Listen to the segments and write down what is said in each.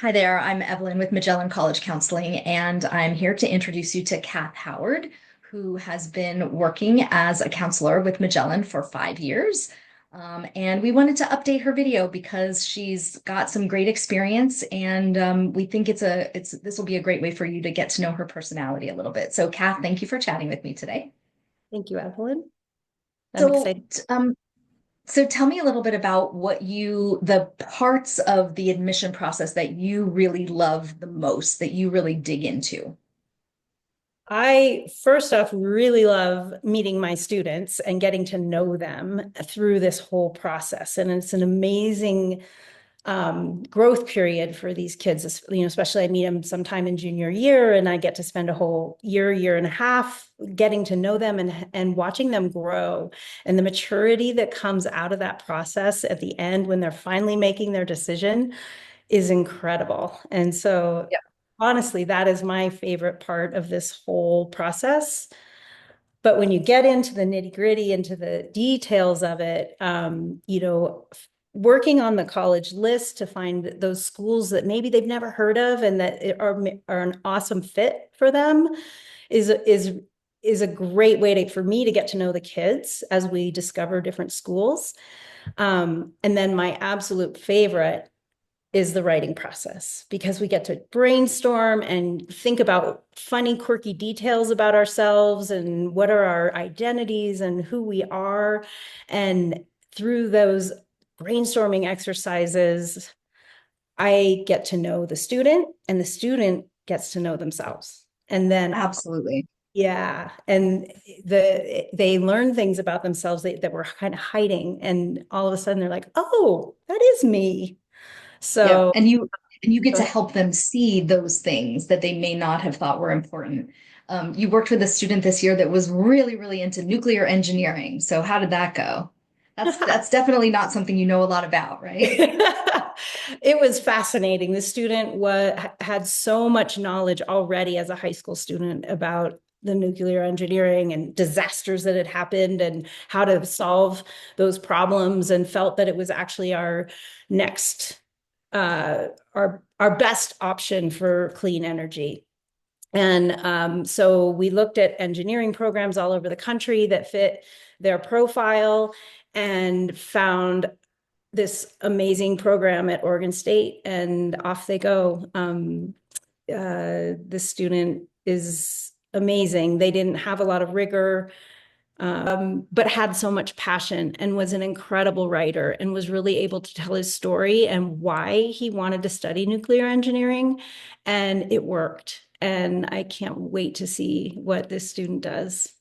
Hi there, I'm Evelyn with Magellan College Counseling, and I'm here to introduce you to Cath Howard, who has been working as a counselor with Magellan for 5 years. And we wanted to update her video because she's got some great experience, and we think this will be a great way for you to get to know her personality a little bit. So, Cath, thank you for chatting with me today. Thank you, Evelyn. I'm So, excited. so tell me a little bit about the parts of the admission process that you really love the most, that you really dig into. I first off really love meeting my students and getting to know them through this whole process. And it's an amazing growth period for these kids. Especially I meet them sometime in junior year, and I get to spend a whole year and a half getting to know them and watching them grow. And the maturity that comes out of that process at the end when they're finally making their decision is incredible. And so, honestly, that is my favorite part of this whole process. But when you get into the nitty gritty, into the details of it, working on the college list to find those schools that maybe they've never heard of and that are an awesome fit for them is a great way for me to get to know the kids as we discover different schools. And then my absolute favorite is the writing process because we get to brainstorm and think about funny, quirky details about ourselves and what are our identities and who we are. And through those brainstorming exercises, I get to know the student and the student gets to know themselves. And then Absolutely. yeah, and they learn things about themselves that were kind of hiding, and all of a sudden they're like, "Oh, that is me." Yep. So And you get to help them see those things that they may not have thought were important. You worked with a student this year that was really, really into nuclear engineering. So how did that go? That's definitely not something you know a lot about, right? it was fascinating. The student had so much knowledge already as a high school student about the nuclear engineering and disasters that had happened and how to solve those problems, and felt that it was actually our next our best option for clean energy. And so we looked at engineering programs all over the country that fit their profile and found this amazing program at Oregon State, and off they go. The student is amazing. They didn't have a lot of rigor, but had so much passion and was an incredible writer and was really able to tell his story and why he wanted to study nuclear engineering. And it worked. And I can't wait to see what this student does.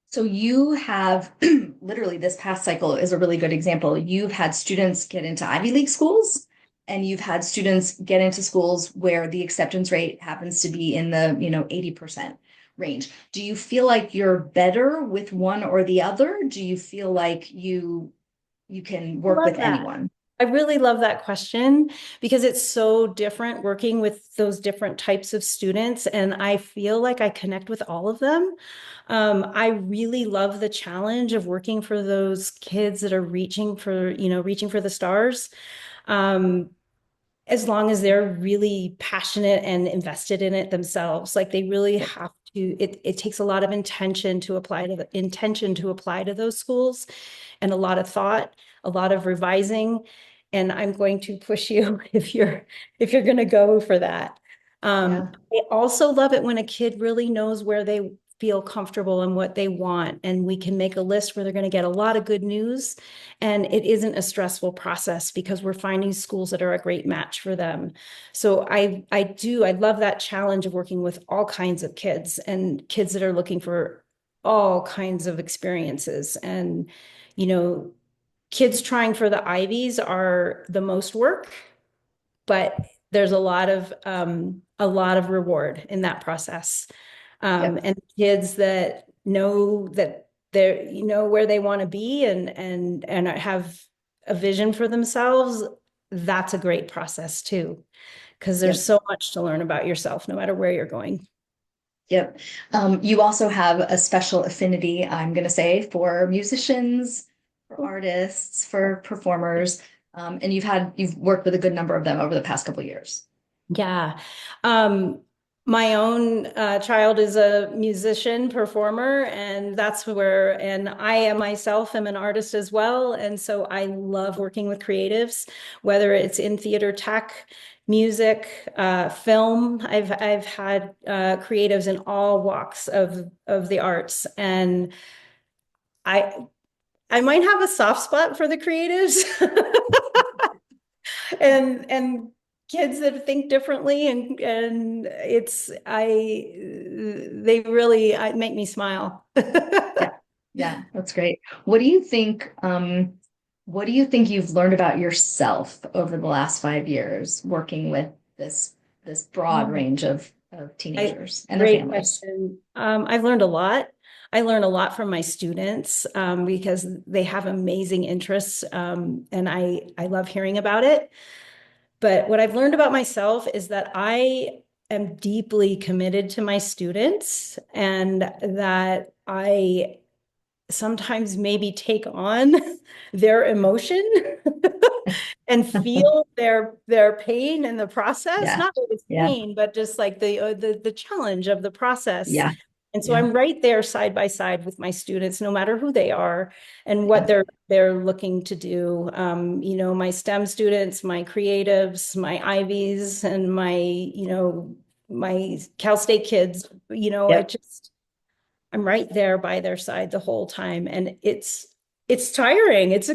So you have literally this past cycle is a really good example. You've had students get into Ivy League schools, and you've had students get into schools where the acceptance rate happens to be in the, 80% range. Do you feel like you're better with one or the other? Do you feel like you can I work with love that. anyone? I really love that question because it's so different working with those different types of students. And I feel like I connect with all of them. I really love the challenge of working for those kids that are reaching for the stars. Um, as long as they're really passionate and invested in it themselves, like they really Yep. have to, it takes a lot of intention to apply to those schools, and a lot of thought, a lot of revising. And I'm going to push you if you're going to go for that. Yeah. I also love it when a kid really knows where they feel comfortable and what they want, and we can make a list where they're going to get a lot of good news, and it isn't a stressful process because we're finding schools that are a great match for them. So I love that challenge of working with all kinds of kids and kids that are looking for all kinds of experiences. And you know kids trying for the Ivies are the most work, but there's a lot of reward in that process. Yep. And kids that know that they're where they want to be and have a vision for themselves, that's a great process too, because there's Yep. so much to learn about yourself no matter where you're going. Yep. You also have a special affinity, I'm going to say, for musicians, for artists, for performers. And you've worked with a good number of them over the past couple of years. Yeah. Um, my own child is a musician, performer, and and I am myself am an artist as well. And so I love working with creatives, whether it's in theater tech, music, film. I've had creatives in all walks of the arts, and I I might have a soft spot for the creatives. And kids that think differently, and it's I they really make me smile. Yeah. Yeah, that's great. What do you think you've learned about yourself over the last 5 years working with this broad Oh, range of teenagers and their great families? question. I've learned a lot. I learn a lot from my students because they have amazing interests, and I love hearing about it. But what I've learned about myself is that I am deeply committed to my students, and that I sometimes maybe take on their emotion and feel their pain in the process. Yeah. Not that it's Yeah. pain, but just like the challenge of the process. Yeah. And so Yeah. I'm right there side by side with my students, no matter who they are and what Yeah. they're looking to do. My STEM students, my creatives, my Ivies, and my Cal State kids. Yep. I'm right there by their side the whole time, and it's tiring. It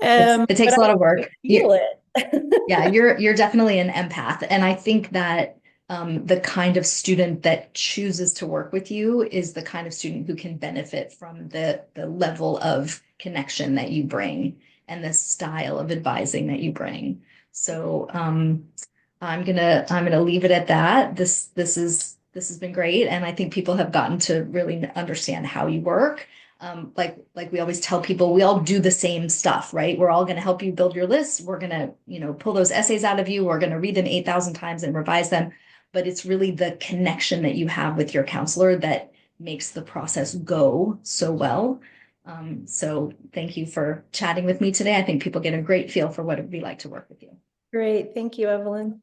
But takes a lot of I work. feel it. Yeah, you're definitely an empath. And I think that the kind of student that chooses to work with you is the kind of student who can benefit from the level of connection that you bring and the style of advising that you bring. So I'm gonna leave it at that. This has been great, and I think people have gotten to really understand how you work. Like we always tell people, we all do the same stuff, right? We're all going to help you build your list. We're going to, pull those essays out of you. We're going to read them 8,000 times and revise them. But it's really the connection that you have with your counselor that makes the process go so well. So thank you for chatting with me today. I think people get a great feel for what it would be like to work with you. Great. Thank you, Evelyn.